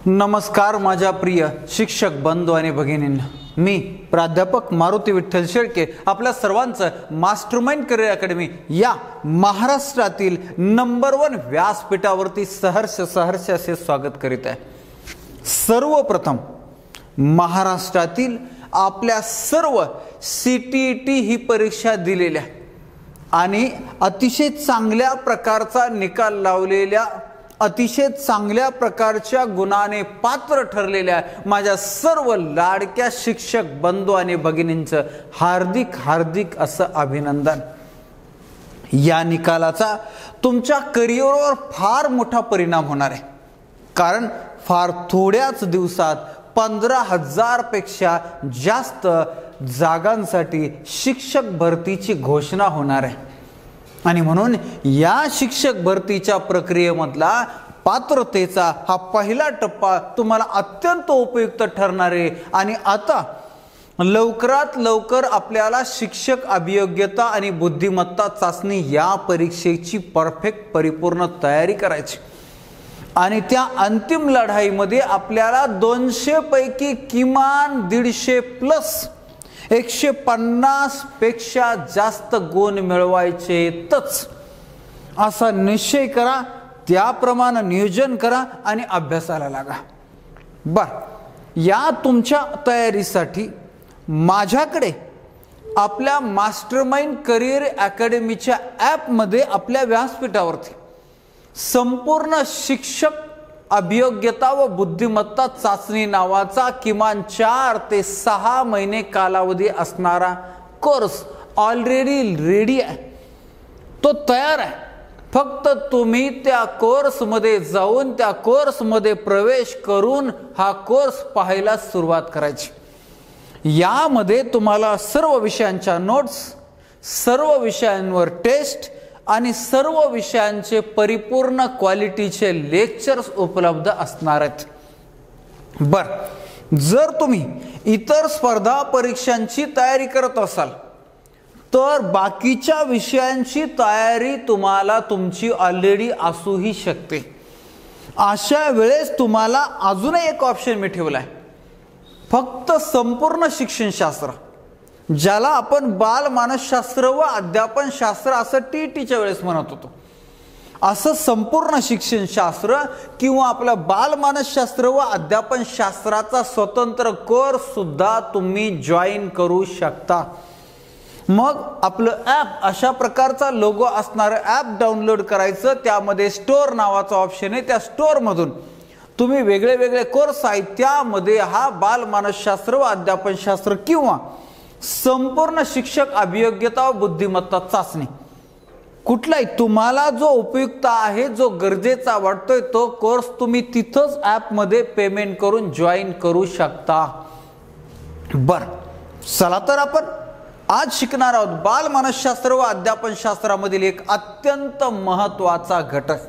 नमस्कार माझ्या प्रिय शिक्षक बंधू आणि भगिनींनो, मी प्राध्यापक मारुती विठ्ठल शेळके आपल्या सर्वांचं मास्टरमाइंड करिअर अकॅडमी या महाराष्ट्रातील नंबर 1 व्यासपीठावरती सहर्ष असे स्वागत करीत आहे। सर्वप्रथम महाराष्ट्रातील आपल्या सर्व CTET ही परीक्षा दिलेल्या आणि अतिशय चांगल्या प्रकारचा निकाल लावलेल्या, अतिशय चांगल्या प्रकारच्या गुणाने पात्र ठरलेल्या माझ्या सर्व लाडक्या शिक्षक बंधू आणि भगिनींचं हार्दिक असं अभिनंदन। या निकालाचा तुमच्या करिअरवर फार मोठा परिणाम होणार आहे, कारण फार थोड्याच दिवसात 15,000 पेक्षा जास्त जागांसाठी शिक्षक भरतीची घोषणा होणार आहे आणि म्हणून या शिक्षक भरतीच्या प्रक्रियेमधला पात्रतेचा हा पहिला टप्पा तुम्हाला अत्यंत उपयुक्त ठरणार आहे। आणि आता लवकरात लवकर आपल्याला शिक्षक अभियोग्यता आणि बुद्धिमत्ता चाचणी या परीक्षेची परफेक्ट परिपूर्ण तयारी करायची आणि त्या अंतिम लढाईमध्ये आपल्याला 200 पैकी किमान 150 प्लस 150 पेक्षा जास्त गुण मिळवायचेच असा निश्चय करा, त्याप्रमाणे नियोजन करा आणि अभ्यासाला लागा। या तुमच्या तयारीसाठी माझ्याकडे आपल्या मास्टरमाइंड करिअर अकॅडमीच्या ॲपमध्ये आपल्या व्यासपीठावरती संपूर्ण शिक्षक अभियोग्यता व बुद्धिमत्ता चाचणी नावाचा किमान 4 ते 6 महिने कालावधी असणारा कोर्स ऑलरेडी रेडी आहे, तो तयार आहे। फक्त तुम्ही त्या कोर्समध्ये जाऊन त्या कोर्समध्ये प्रवेश करून हा कोर्स पाहायला सुरुवात करायची। यामध्ये तुम्हाला सर्व विषयांच्या नोट्स, सर्व विषयांवर टेस्ट आणि सर्व विषयांचे परिपूर्ण क्वालिटीचे लेक्चर्स उपलब्ध असणार आहेत। जर तुम्ही इतर स्पर्धा परीक्षांची तयारी करत असाल तर बाकीच्या विषयांची तयारी तुम्हाला तुमची ऑलरेडी असूही शकते। अशा वेळेस तुम्हाला अजूनही एक ऑप्शन मी ठेवला आहे, फक्त संपूर्ण शिक्षणशास्त्र, ज्याला आपण बाल मानसशास्त्र व अध्यापन शास्त्र असं TETच्या वेळेस म्हणत होतो, असं संपूर्ण शिक्षणशास्त्र किंवा आपलं बाल मानसशास्त्र व अध्यापन शास्त्राचा स्वतंत्र कोर्स सुद्धा तुम्ही जॉईन करू शकता। मग आपलं ॲप अशा प्रकारचा लोगो असणारं ॲप डाउनलोड करायचं, त्यामध्ये स्टोअर नावाचा ऑप्शन आहे, त्या स्टोअरमधून तुम्ही वेगळे कोर्स आहेत त्यामध्ये हा बाल मानसशास्त्र व अध्यापन शास्त्र किंवा संपूर्ण शिक्षक अभियोग्यता व बुद्धिमत्ता चाचणी कुठलाही तुम्हाला जो उपयुक्त आहे, जो गरजेचा वाटतोय, तो कोर्स तुम्ही तिथंच ॲपमध्ये पेमेंट करून जॉईन करू शकता। चला तर आपण आज शिकणार आहोत बाल मानसशास्त्र व अध्यापन शास्त्रामधील एक अत्यंत महत्त्वाचा घटक।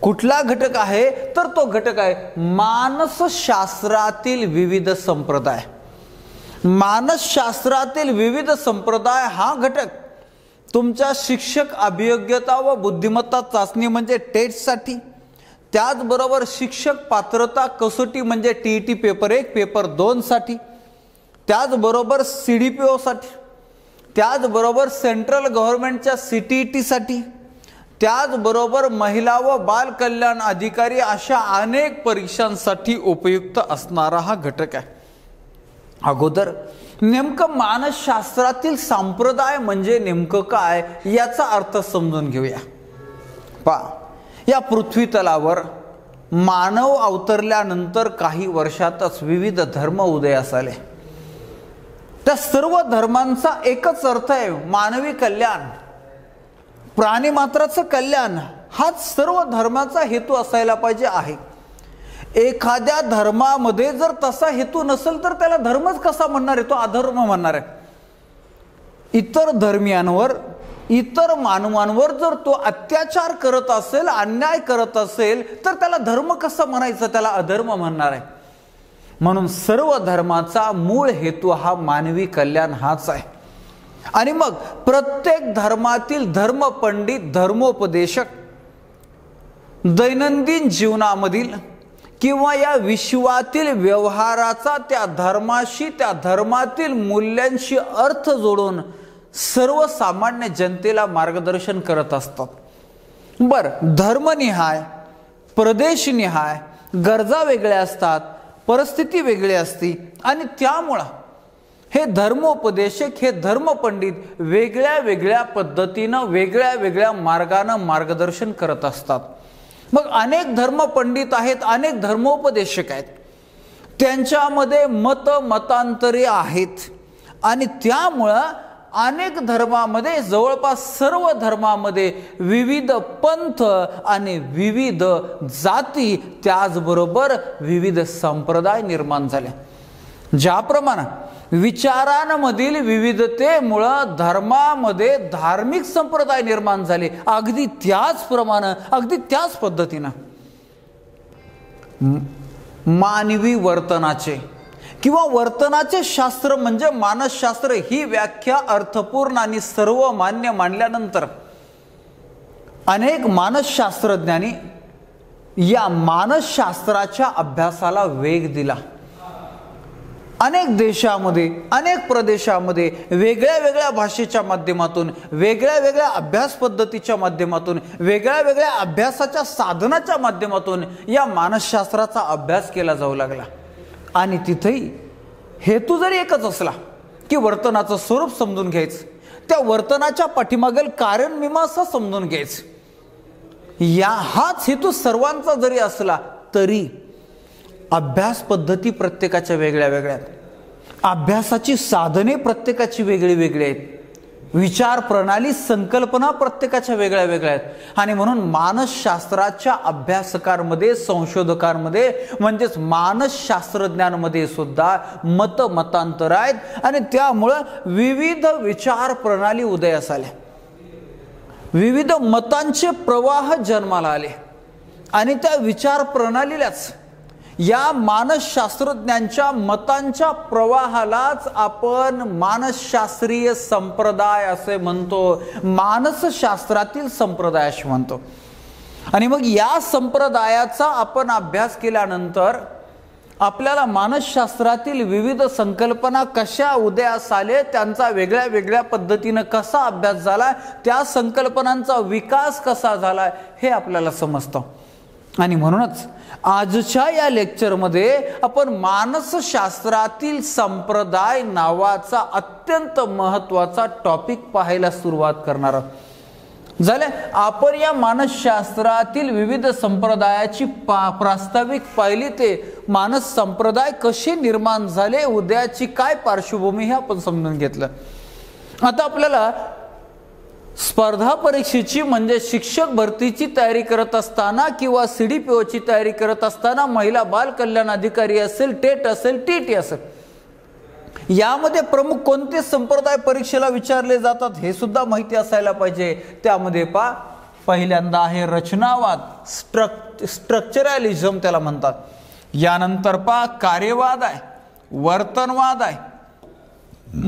कुठला घटक आहे तर तो घटक आहे मानसशास्त्रातील विविध संप्रदाय। मानसशास्त्रातील विविध संप्रदाय हा घटक तुमच्या शिक्षक अभियोग्यता व बुद्धिमत्ता चाचणी म्हणजे टेस्टसाठी, त्याचबरोबर शिक्षक पात्रता कसोटी म्हणजे TET पेपर 1 पेपर 2 साठी, त्याचबरोबर CDPO साठी, त्याचबरोबर सेंट्रल गव्हर्नमेंटच्या CTET साठी, त्याचबरोबर महिला व बाल कल्याण अधिकारी अशा अनेक परीक्षांसाठी उपयुक्त असणारा हा घटक आहे। अगोदर नेमकं मानसशास्त्रातील संप्रदाय म्हणजे नेमकं काय याचा अर्थ समजून घेऊया। या पृथ्वी तलावर मानव अवतरल्यानंतर काही वर्षातच विविध धर्म उदयास आले। त्या सर्व धर्मांचा एकच अर्थ आहे मानवी कल्याण, प्राणी मात्राचं कल्याण, हाच सर्व धर्माचा हेतू असायला पाहिजे आहे। एखाद्या धर्मामध्ये जर तसा हेतू नसेल तर त्याला धर्मच कसा म्हणणार आहे, तो अधर्म म्हणणार आहे। इतर धर्मियांवर, इतर मानवांवर जर तो अत्याचार करत असेल, अन्याय करत असेल तर त्याला धर्म कसा म्हणायचं, त्याला अधर्म म्हणणार आहे। म्हणून सर्व धर्माचा मूळ हेतू हा मानवी कल्याण हाच आहे। आणि मग प्रत्येक धर्मातील धर्मपंडित, धर्मोपदेशक दैनंदिन जीवनामधील किंवा या विश्वातील व्यवहाराचा त्या धर्माशी, त्या धर्मातील मूल्यांशी अर्थ जोडून सर्वसामान्य जनतेला मार्गदर्शन करत असतात. बरं, धर्मनिहाय, प्रदेशनिहाय गरजा वेगळ्या असतात, परिस्थिती वेगळी असते आणि त्यामुळं हे धर्मोपदेशक, हे धर्मपंडित वेगळ्या वेगळ्या पद्धतीनं, वेगळ्या वेगळ्या मार्गानं मार्गदर्शन करत असतात. मग अनेक धर्मपंडित आहेत, अनेक धर्मोपदेशक आहेत, त्यांच्यामध्ये मतांतरे आहेत आणि त्यामुळं अनेक धर्मामध्ये, जवळपास सर्व धर्मामध्ये विविध पंथ आणि विविध जाती, त्याचबरोबर विविध संप्रदाय निर्माण झाले. ज्याप्रमाणे विचारांमधील विविधतेमुळं धर्मामध्ये धार्मिक संप्रदाय निर्माण झाले, अगदी त्याचप्रमाणे, अगदी त्याच पद्धतीनं मानवी वर्तनाचे किंवा वर्तनाचे शास्त्र म्हणजे मानसशास्त्र ही व्याख्या अर्थपूर्ण आणि सर्वमान्य मानल्यानंतर अनेक मानसशास्त्रज्ञांनी या मानसशास्त्राच्या अभ्यासाला वेग दिला. अनेक देशामध्ये, अनेक प्रदेशामध्ये वेगळ्या वेगळ्या भाषेच्या माध्यमातून, वेगळ्या वेगळ्या अभ्यास पद्धतीच्या माध्यमातून, वेगळ्या वेगळ्या अभ्यासाच्या साधनाच्या माध्यमातून या मानसशास्त्राचा अभ्यास केला जाऊ लागला. आणि तिथेही हेतू जरी एकच असला की वर्तनाचं स्वरूप समजून घ्यायचं, त्या वर्तनाच्या पाठीमागील कारण मीमांसा समजून घ्यायचं, हाच हेतू सर्वांचा जरी असला तरी अभ्यास पद्धती प्रत्येकाच्या वेगळ्या वेगळ्या आहेत, अभ्यासाची साधने प्रत्येकाची वेगळी वेगळी आहेत, विचार प्रणाली, संकल्पना प्रत्येकाच्या वेगळ्या वेगळ्या आहेत. आणि म्हणून मानसशास्त्राच्या अभ्यासकांमध्ये, संशोधकांमध्ये म्हणजेच मानसशास्त्रज्ञांमध्ये सुद्धा मतांतर आहेत आणि त्यामुळं विविध विचार प्रणाली उदयास आल्या, विविध मतांचे प्रवाह जन्माला आले आणि त्या विचार प्रणालीलाच, या मानसशास्त्रज्ञांच्या मतांच्या प्रवाहालाच आपण मानसशास्त्रीय संप्रदाय असे म्हणतो, मानसशास्त्रातील संप्रदाय असे म्हणतो. आणि मग या संप्रदायाचा आपण अभ्यास केल्यानंतर आपल्याला मानसशास्त्रातील विविध संकल्पना कशा उदयास आले, त्यांचा वेगळ्या वेगळ्या पद्धतीनं कसा अभ्यास झाला, त्या संकल्पनांचा विकास कसा झाला हे आपल्याला समजतं. आणि म्हणूनच आजच्या या लेक्चरमध्ये आपण मानसशास्त्रातील संप्रदाय नावाचा अत्यंत महत्त्वाचा टॉपिक पाहायला सुरुवात करणार आहोत. झाले, आपण या मानसशास्त्रातील विविध संप्रदायाची प्रास्ताविक पाहिली, ते मानस संप्रदाय कसे निर्माण झाले, उद्याची काय पार्श्वभूमी हे आपण समजून घेतलं. आता आपल्याला स्पर्धा परीक्षेची म्हणजे शिक्षक भरतीची तयारी करत असताना किंवा CDPO ची तयारी करत असताना, महिला बाल कल्याण अधिकारी असेल, टेट असेल, TT असेल, यामध्ये प्रमुख कोणते संप्रदाय परीक्षेला विचारले जातात हे सुद्धा माहिती असायला पाहिजे. त्यामध्ये पहिल्यांदा आहे रचनावाद, स्ट्रक्चरलिझम त्याला म्हणतात. यानंतर कार्यवाद आहे, वर्तनवाद आहे,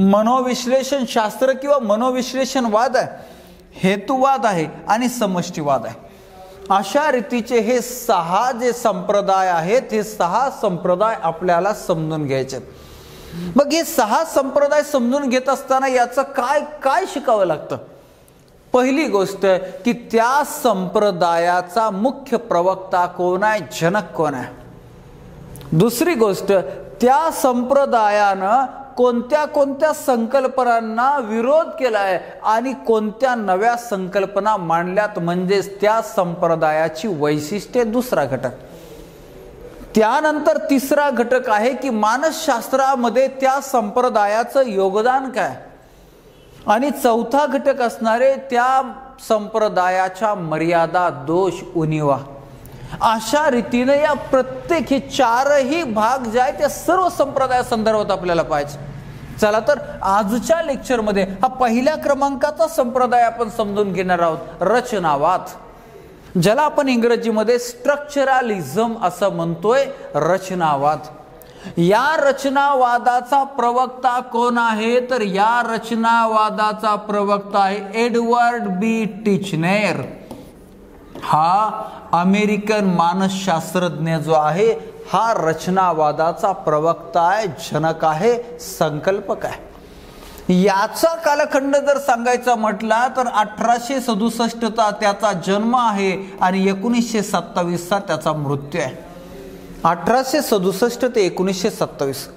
मनोविश्लेषण शास्त्र किंवा मनोविश्लेषणवाद आहे, हेतुवाद आहे आणि समष्टीवाद आहे. अशा रीतीचे हे 6 जे संप्रदाय आहेत, हे 6 संप्रदाय आपल्याला समजून घ्यायचे. मग हे 6 संप्रदाय समजून घेत असताना याचं काय काय शिकावं लागतं. पहिली गोष्ट की त्या संप्रदायाचा मुख्य प्रवक्ता कोण आहे, जनक कोण आहे. दुसरी गोष्ट, त्या संप्रदायानं कोणत्या कोणत्या संकल्पनांना विरोध केलाय आणि कोणत्या नव्या संकल्पना मांडल्यात, म्हणजेच त्या संप्रदायाची वैशिष्ट्ये. दुसरा घटक. त्यानंतर तिसरा घटक आहे की मानसशास्त्रामध्ये त्या संप्रदायाचं योगदान काय. आणि चौथा घटक असणारे त्या संप्रदायाच्या मर्यादा, दोष, उणिवा. अशा रीतीने या प्रत्येक हे 4ही भाग जे आहेत त्या सर्व संप्रदाया संदर्भात आपल्याला पाहिजे. चला तर आजच्या लेक्चरमध्ये हा पहिल्या क्रमांकाचा संप्रदाय आपण समजून घेणार आहोत, रचनावाद, ज्याला आपण इंग्रजीमध्ये स्ट्रक्चरलिझम असं म्हणतोय. रचनावाद, या रचनावादाचा प्रवक्ता कोण आहे तर या रचनावादाचा प्रवक्ता आहे एडवर्ड बी टिचनेर. हा अमेरिकन मानसशास्त्रज्ञ जो आहे हा रचनावादाचा प्रवक्ता आहे, जनक आहे, संकल्पक आहे. याचा कालखंड जर सांगायचा म्हटला तर 1867 त्याचा जन्म आहे आणि 1927 त्याचा मृत्यू आहे. 1867 ते 1927.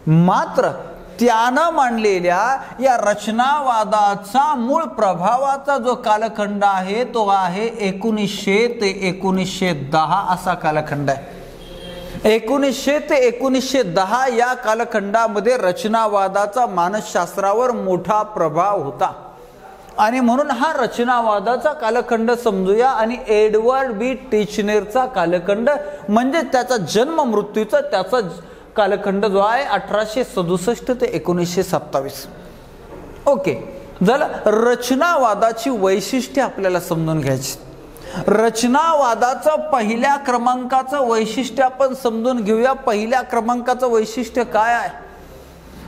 मात्र त्यानं मांडलेल्या या रचनावादाचा मूळ प्रभावाचा जो कालखंड आहे तो आहे 1900 ते 1910 असा कालखंड आहे. 1900 ते 1910 या कालखंडामध्ये रचनावादाचा मानसशास्त्रावर मोठा प्रभाव होता आणि म्हणून हा रचनावादाचा कालखंड समजूया आणि एडवर्ड बी टिचनेरचा कालखंड म्हणजे त्याचा जन्म मृत्यूचा त्याचा कालखंड जो आहे 1867 ते 1927. ओके, जर रचनावादाची वैशिष्ट्ये आपल्याला समजून घ्यायची. रचनावादाचं पहिल्या क्रमांकाचं वैशिष्ट्य आपण समजून घेऊया. पहिल्या क्रमांकाचं वैशिष्ट्य काय आहे?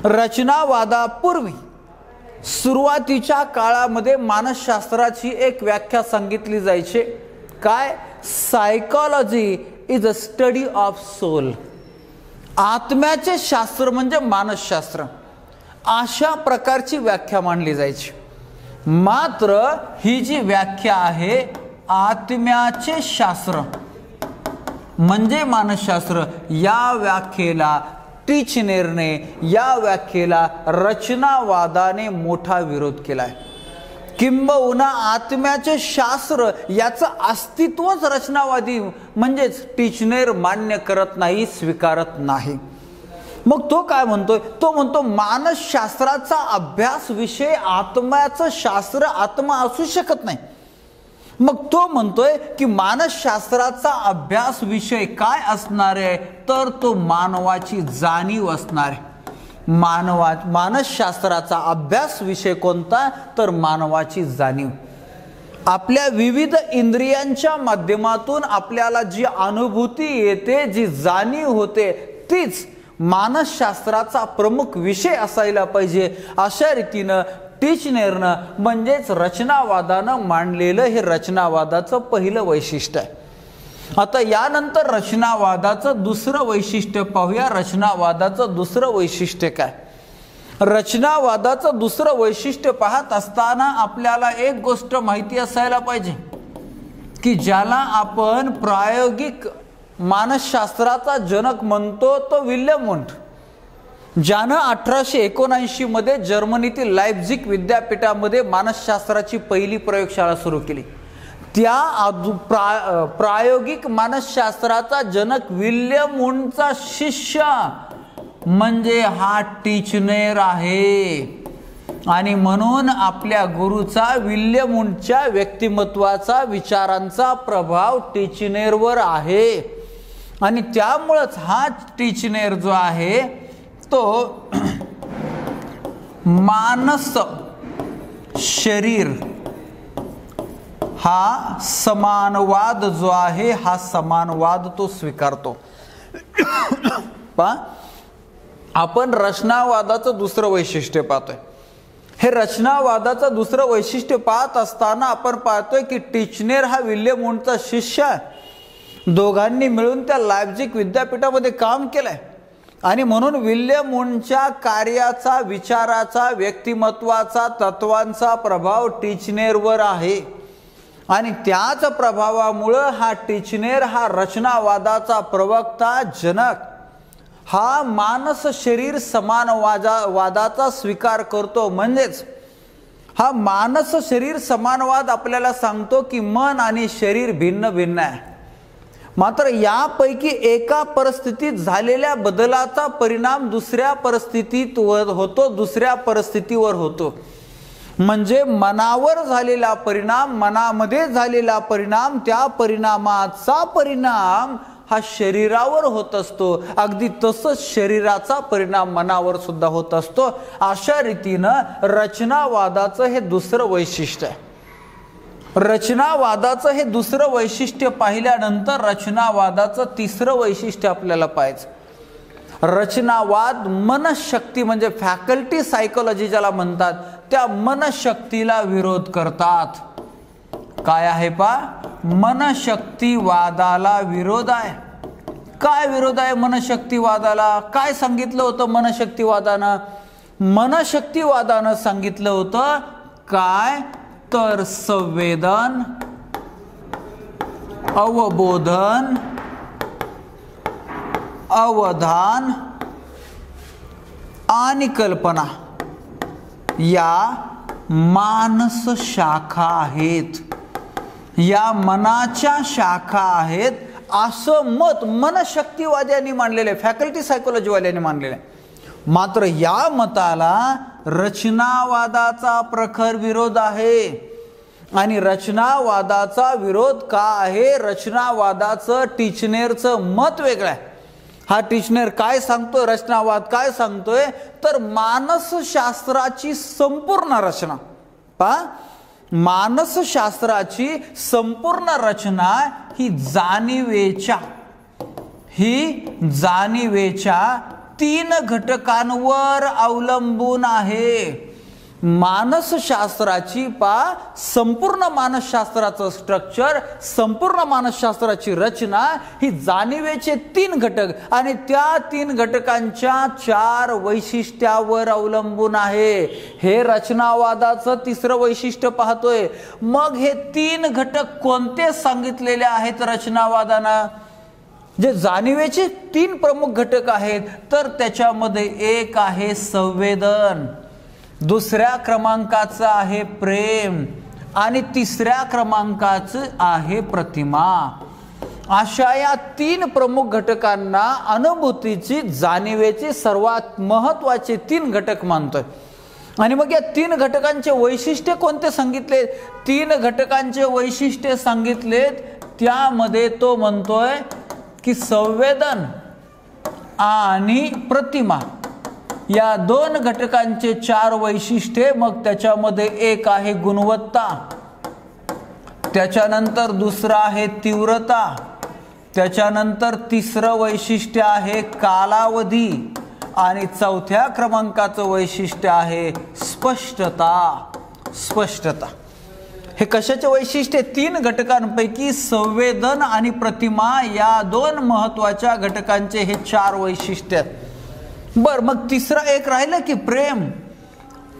रचनावादापूर्वी सुरुवातीच्या काळामध्ये मानसशास्त्राची एक व्याख्या सांगितली जायची. काय? Psychology is a study of soul. आत्म्याचे शास्त्र म्हणजे मानसशास्त्र, अशा प्रकारची व्याख्या मांडली जायची. मात्र ही जी व्याख्या आहे आत्म्याचे शास्त्र म्हणजे मानसशास्त्र, या व्याख्येला टिचनेरने, या व्याख्येला रचनावादाने मोठा विरोध केलाय. किंबहुना आत्म्याचे शास्त्र याचं अस्तित्वच रचनावादी म्हणजेच टिचनेर मान्य करत नाही, स्वीकारत नाही. मग तो काय म्हणतोय? तो म्हणतो मानसशास्त्राचा अभ्यास विषय आत्म्याचं शास्त्र आत्मा असू शकत नाही. मग तो म्हणतोय की मानसशास्त्राचा अभ्यास विषय काय असणार आहे तर तो मानवाची जाणीव असणार आहे. मानसशास्त्राचा अभ्यास विषय कोणता तर मानवाची जाणीव. आपल्या विविध इंद्रियांच्या माध्यमातून आपल्याला जी अनुभूती येते, जी जाणीव होते, तीच मानसशास्त्राचा प्रमुख विषय असायला पाहिजे. अशा रीतीनं टिचनेरनं म्हणजेच रचनावादानं मांडलेलं हे रचनावादाचं पहिलं वैशिष्ट्य आहे. आता यानंतर रचनावादाचं दुसरं वैशिष्ट्य पाहूया. रचनावादाचं दुसरं वैशिष्ट्य काय? रचनावादाचं दुसरं वैशिष्ट्य पाहत असताना आपल्याला एक गोष्ट माहिती असायला पाहिजे की ज्याला आपण प्रायोगिक मानसशास्त्राचा जनक म्हणतो तो विल्यम वुंट, ज्यानं 1879 मध्ये जर्मनीतील लाइप्झिग विद्यापीठामध्ये मानसशास्त्राची पहिली प्रयोगशाळा सुरू केली. त्या प्रायोगिक मानसशास्त्राचा जनक विल्यम वुंटचा शिष्य म्हणजे हा टिचनेर आहे. आणि म्हणून आपल्या गुरुचा विल्यम वुंटच्या व्यक्तिमत्वाचा, विचारांचा प्रभाव टिचनेरवर आहे. आणि त्यामुळेच हा टिचनेर जो आहे तो मानस शरीर हा समानवाद जो आहे हा समानवाद तो स्वीकारतो. आपण रचनावादाचं दुसरं वैशिष्ट्य पाहतोय. हे रचनावादाचं दुसरं वैशिष्ट्य पाहत असताना आपण पाहतोय की टिचनेर हा विल्यम वुंटचा शिष्य आहे. दोघांनी मिळून त्या लाइप्झिग विद्यापीठामध्ये काम केलंय आणि म्हणून विल्यम वुंटच्या कार्याचा, विचाराचा, व्यक्तिमत्वाचा, तत्वांचा प्रभाव टिचनेरवर आहे. आणि त्याच प्रभावामुळे हा टिचनेर हा रचनावादाचा प्रवक्ता, जनक हा मानस शरीर समान वादाचा स्वीकार करतो. म्हणजेच हा मानस शरीर समानवाद आपल्याला सांगतो की मन आणि शरीर भिन्न भिन्न आहे. मात्र यापैकी एका परिस्थितीत झालेल्या बदलाचा परिणाम दुसऱ्या परिस्थितीत होतो, दुसऱ्या परिस्थितीवर होतो. म्हणजे मनावर झालेला परिणाम, मनामध्ये झालेला परिणाम, त्या परिणामाचा परिणाम हा शरीरावर होत असतो. अगदी तसंच शरीराचा परिणाम मनावर सुद्धा होत असतो. अशा रीतीनं रचनावादाचं हे दुसरं वैशिष्ट्य आहे. रचनावादाचं हे दुसरं वैशिष्ट्य पाहिल्यानंतर रचनावादाचं तिसरं वैशिष्ट्य आपल्याला पाहायचं. रचनावाद मनशक्ती म्हणजे फॅकल्टी सायकोलॉजी ज्याला म्हणतात त्या मनशक्तीला विरोध करतात. काय आहे पा? मनशक्तीवादाला विरोध आहे. काय विरोध आहे मनशक्तीवादाला? काय सांगितलं होतं मनशक्तीवादानं? मनशक्तीवादानं सांगितलं होतं काय तर संवेदन, अवबोधन, अवधान आणि कल्पना या मानस शाखा आहेत, या मनाच्या शाखा आहेत, असं मत मनशक्तीवाद्यांनी मांडलेलं आहे, फॅकल्टी सायकोलॉजीवाल्यांनी मांडलेलं आहे. मात्र या मताला रचनावादाचा प्रखर विरोध आहे. आणि रचनावादाचा विरोध का आहे? रचनावादाचं टिचनेरचं मत वेगळं आहे. हा टिचनेर काय सांगतोय, रचनावाद काय सांगतोय, तर मानसशास्त्राची संपूर्ण रचना पहा, मानसशास्त्राची संपूर्ण रचना ही जाणीवेच्या 3 घटकांवर अवलंबून आहे. मानसशास्त्राची संपूर्ण मानसशास्त्राचं स्ट्रक्चर, संपूर्ण मानसशास्त्राची रचना ही जाणीवेचे 3 घटक आणि त्या 3 घटकांच्या 4 वैशिष्ट्यावर अवलंबून आहे. हे रचनावादाचं 3रं वैशिष्ट्य पाहतोय. मग हे 3 घटक कोणते सांगितलेले आहेत रचनावादानं? जे जाणीवेचे 3 प्रमुख घटक आहेत, तर त्याच्यामध्ये एक आहे संवेदन, दुसऱ्या क्रमांकाचं आहे प्रेम आणि तिसऱ्या क्रमांकाचं आहे प्रतिमा. अशा या 3 प्रमुख घटकांना अनुभूतीची, जाणीवेची सर्वात महत्वाचे 3 घटक मानतोय. आणि मग या 3 घटकांचे वैशिष्ट्य कोणते सांगितले? 3 घटकांचे वैशिष्ट्य सांगितलेत, त्यामध्ये तो म्हणतोय की संवेदन आणि प्रतिमा या 2 घटकांचे 4 वैशिष्ट्ये. मग त्याच्यामध्ये एक आहे गुणवत्ता, त्याच्यानंतर दुसरं आहे तीव्रता, त्याच्यानंतर 3रं वैशिष्ट्य आहे कालावधी आणि 4थ्या क्रमांकाचं वैशिष्ट्य आहे स्पष्टता. हे कशाचे वैशिष्ट्य? 3 घटकांपैकी संवेदन आणि प्रतिमा या 2 महत्वाच्या घटकांचे हे 4 वैशिष्ट्य. बर, मग 3रं एक राहिलं की प्रेम.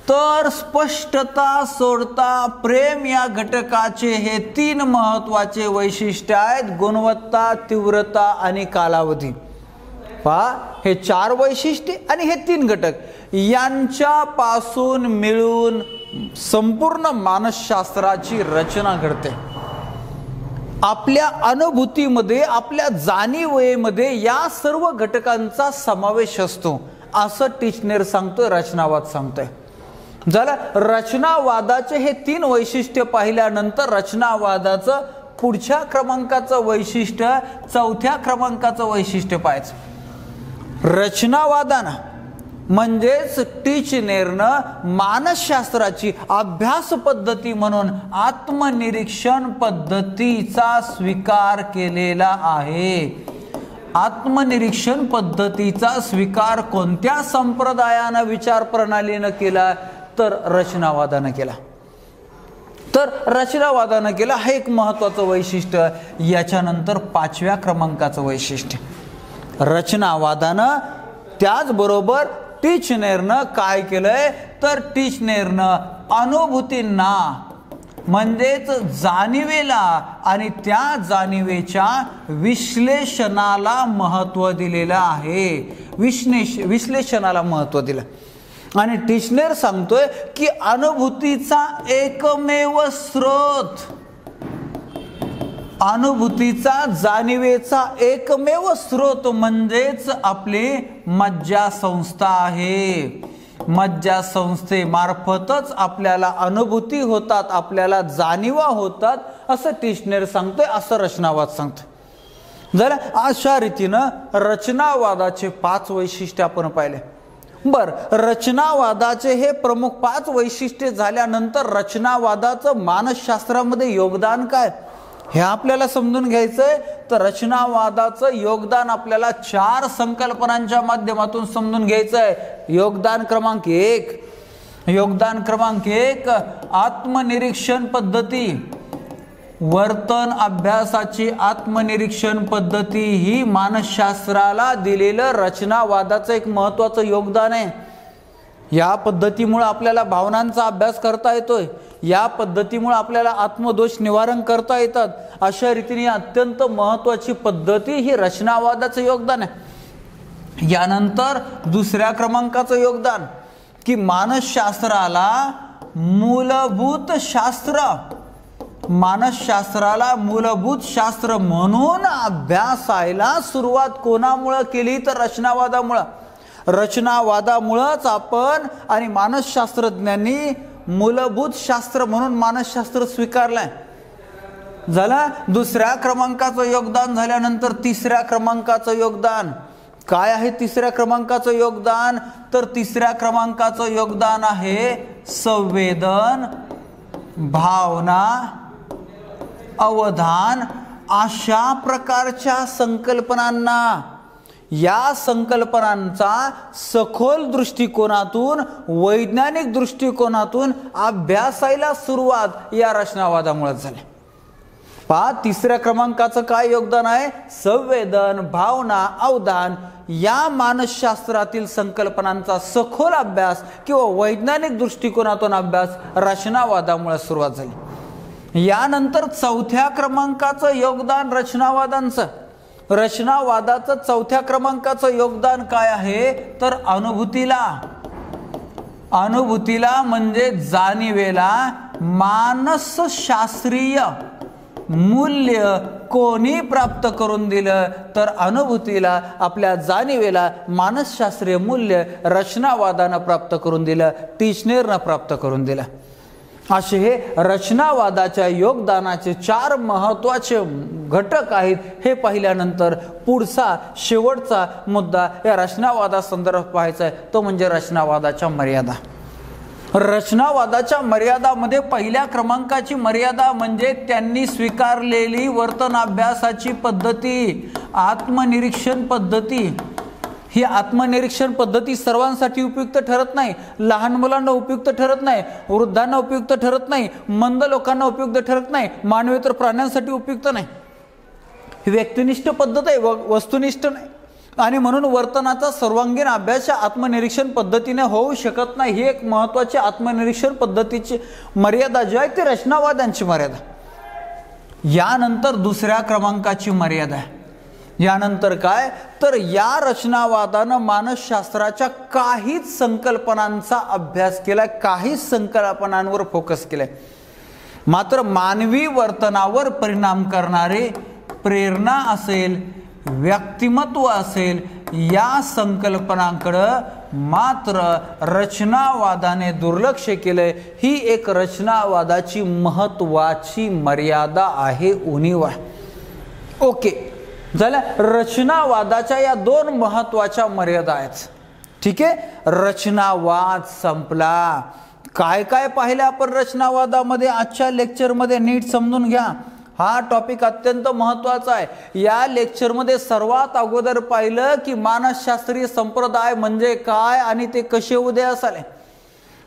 तर स्पष्टता सोडता प्रेम या घटकाचे हे 3 महत्वाचे वैशिष्ट्य आहेत, गुणवत्ता, तीव्रता आणि कालावधी. पहा, हे 4 वैशिष्ट्ये आणि हे 3 घटक यांच्यापासून मिळून संपूर्ण मानसशास्त्राची रचना घडते. आपल्या अनुभूतीमध्ये, आपल्या जाणीवेमध्ये या सर्व घटकांचा समावेश असतो, असं टिचनेर सांगतोय, रचनावाद सांगतोय. झालं. रचनावादाचे हे 3 वैशिष्ट्य पाहिल्यानंतर रचनावादाचं पुढच्या क्रमांकाचं वैशिष्ट्य, 4थ्या क्रमांकाचं वैशिष्ट्य पाहायचं. रचनावादानं म्हणजेच टिचनेरनं मानसशास्त्राची अभ्यास पद्धती म्हणून आत्मनिरीक्षण पद्धतीचा स्वीकार केलेला आहे. आत्मनिरीक्षण पद्धतीचा स्वीकार कोणत्या संप्रदायानं, विचार प्रणालीनं केला? तर रचनावादानं केला. हे एक महत्वाचं वैशिष्ट्य. याच्यानंतर 5व्या क्रमांकाचं वैशिष्ट्य रचनावादानं, त्याचबरोबर टिचनेरनं काय केलंय? तर टिचनेरनं अनुभूतींना म्हणजेच जाणीवेला आणि त्या जाणीवेच्या विश्लेषणाला महत्त्व दिलेलं आहे. विश्लेषणाला महत्त्व दिलं. आणि टिचनेर सांगतोय की अनुभूतीचा एकमेव स्रोत, अनुभूतीचा, जाणीवेचा एकमेव स्रोत म्हणजेच आपली मज्जासंस्था आहे. मज्जासंस्थेमार्फतच आपल्याला अनुभूती होतात, आपल्याला जाणीवा होतात, असं टिचनेर सांगतोय, असं रचनावाद सांगतोय. जरा अशा रीतीनं रचनावादाचे 5 वैशिष्ट्य आपण पाहिले. बर, रचनावादाचे हे प्रमुख 5 वैशिष्ट्ये झाल्यानंतर रचनावादाचं मानसशास्त्रामध्ये योगदान काय हे आपल्याला समजून घ्यायचंय. तर रचनावादाचं योगदान आपल्याला 4 संकल्पनांच्या माध्यमातून समजून घ्यायचंय. योगदान क्रमांक 1 आत्मनिरीक्षण पद्धती. वर्तन अभ्यासाची आत्मनिरीक्षण पद्धती ही मानसशास्त्राला दिलेलं रचनावादाचं एक महत्त्वाचं योगदान आहे। या पद्धतीमुळे आपल्याला भावनांचा अभ्यास करता येतोय, या पद्धतीमुळे आपल्याला आत्मदोष निवारण करता येतात। अशा रीतीने अत्यंत महत्त्वाची पद्धती ही रचनावादाचं योगदान आहे। यानंतर दुसऱ्या क्रमांकाचं योगदान की मानसशास्त्राला मूलभूत शास्त्र म्हणून अभ्यासायला सुरुवात कोणामुळे केली तर रचनावादामुळे। रचनावादामुळेच आपण आणि मानसशास्त्रज्ञांनी मूलभूत शास्त्र म्हणून मानसशास्त्र स्वीकारलंय। झाला दुसऱ्या क्रमांकाचं योगदान झाल्यानंतर तिसऱ्या क्रमांकाचं योगदान काय आहे? तिसऱ्या क्रमांकाचं योगदान तर तिसऱ्या क्रमांकाचं योगदान आहे संवेदन, भावना, अवधान अशा प्रकारच्या संकल्पनांना, या संकल्पनांचा सखोल दृष्टिकोनातून, वैज्ञानिक दृष्टिकोनातून अभ्यासायला सुरुवात या रचनावादामुळे झाली। पहा तिसऱ्या क्रमांकाचं काय योगदान आहे? संवेदन, भावना, अवधान या मानसशास्त्रातील संकल्पनांचा सखोल अभ्यास किंवा वैज्ञानिक दृष्टिकोनातून अभ्यास रचनावादामुळे सुरुवात झाली। यानंतर चौथ्या क्रमांकाचं योगदान रचनावादाचं चौथ्या क्रमांकाचं योगदान काय आहे तर अनुभूतीला म्हणजे जाणीवेला मानसशास्त्रीय मूल्य कोणी प्राप्त करून दिलं तर अनुभूतीला, आपल्या जाणीवेला मानसशास्त्रीय मूल्य रचनावादानं प्राप्त करून दिलं, टिचनेरनं प्राप्त करून दिलं। असे हे रचनावादाच्या योगदानाचे 4 महत्त्वाचे घटक आहेत। हे पाहिल्यानंतर पुढचा शेवटचा मुद्दा या रचनावादा संदर्भात पाहायचा आहे तो म्हणजे रचनावादाच्या मर्यादा। रचनावादाच्या मर्यादामध्ये पहिल्या क्रमांकाची मर्यादा म्हणजे त्यांनी स्वीकारलेली वर्तन अभ्यासाची पद्धती, आत्मनिरीक्षण पद्धती। ही आत्मनिरीक्षण पद्धती सर्वांसाठी उपयुक्त ठरत नाही, लहान मुलांना उपयुक्त ठरत नाही, वृद्धांना उपयुक्त ठरत नाही, मंद लोकांना उपयुक्त ठरत नाही, मानवेतर प्राण्यांसाठी उपयुक्त नाही। ही व्यक्तिनिष्ठ पद्धत आहे, वस्तुनिष्ठ नाही आणि म्हणून वर्तनाचा सर्वांगीण अभ्यास आत्मनिरीक्षण पद्धतीने होऊ शकत नाही। ही एक महत्त्वाची आत्मनिरीक्षण पद्धतीची मर्यादा जी आहे ती रचनावादांची मर्यादा। यानंतर दुसऱ्या क्रमांकाची मर्यादा आहे। यानंतर काय तर या रचनावादानं मानसशास्त्राच्या काहीच संकल्पनांचा अभ्यास केलाय, काहीच संकल्पनांवर फोकस केलाय, मात्र मानवी वर्तनावर परिणाम करणारे प्रेरणा असेल, व्यक्तिमत्व असेल या संकल्पनांकडे मात्र रचनावादाने दुर्लक्ष केलंय। ही एक रचनावादाची महत्त्वाची मर्यादा आहे, उणीव आहे। ओके झालं, रचनावादाच्या या 2 महत्त्वाच्या मर्यादा आहेत। ठीक आहे, रचनावाद संपला। काय काय पाहिलं आपण रचनावादामध्ये आजच्या लेक्चरमध्ये नीट समजून घ्या। हा टॉपिक अत्यंत महत्त्वाचा आहे। या लेक्चरमध्ये सर्वात अगोदर पाहिलं की मानसशास्त्रीय संप्रदाय म्हणजे काय आणि ते कसे उदयास आले।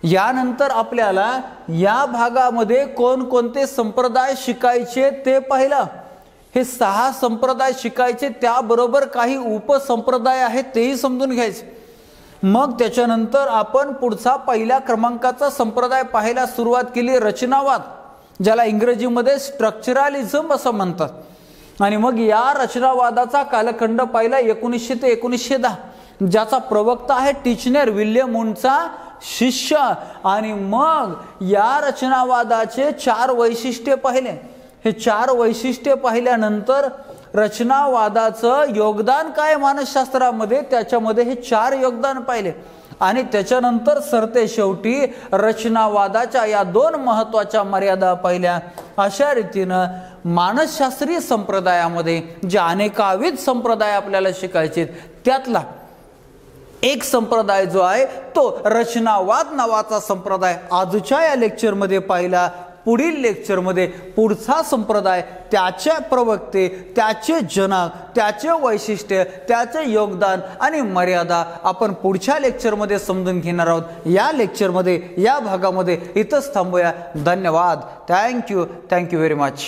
यानंतर आपल्याला या भागामध्ये कोणकोणते संप्रदाय शिकायचे ते पाहिलं। हे 6 संप्रदाय शिकायचे, त्याबरोबर काही उपसंप्रदाय आहेत तेही समजून घ्यायचे। मग त्याच्यानंतर आपण पुढचा पहिल्या क्रमांकाचा संप्रदाय पाहायला सुरुवात केली, रचनावाद, ज्याला इंग्रजीमध्ये स्ट्रक्चरलिझम असं म्हणतात। आणि मग या रचनावादाचा कालखंड पाहिला 1900 ते 1910, ज्याचा प्रवक्ता आहे टिचनेर, विल्यम वुंडचा शिष्य। आणि मग या रचनावादाचे 4 वैशिष्ट्ये पाहिले। हे 4 वैशिष्ट्ये पाहिल्यानंतर रचनावादाचं योगदान काय मानसशास्त्रामध्ये, त्याच्यामध्ये हे 4 योगदान पाहिले। आणि त्याच्यानंतर सरते शेवटी रचनावादाच्या या 2 महत्त्वाच्या मर्यादा पाहिल्या। अशा रीतीनं मानसशास्त्रीय संप्रदायामध्ये जे अनेकाविध संप्रदाय आपल्याला शिकायचे त्यातला एक संप्रदाय जो आहे तो रचनावाद नावाचा संप्रदाय आजच्या या लेक्चरमध्ये पाहिला। पुढील लेक्चरमध्ये पुढचा संप्रदाय, त्याचे प्रवक्ते, त्याचे जनक, त्याचे वैशिष्ट्य, त्याचे योगदान आणि मर्यादा आपण पुढच्या लेक्चरमध्ये समजून घेणार आहोत। या लेक्चरमध्ये, या भागामध्ये इथंच थांबूया। धन्यवाद। Thank you very much.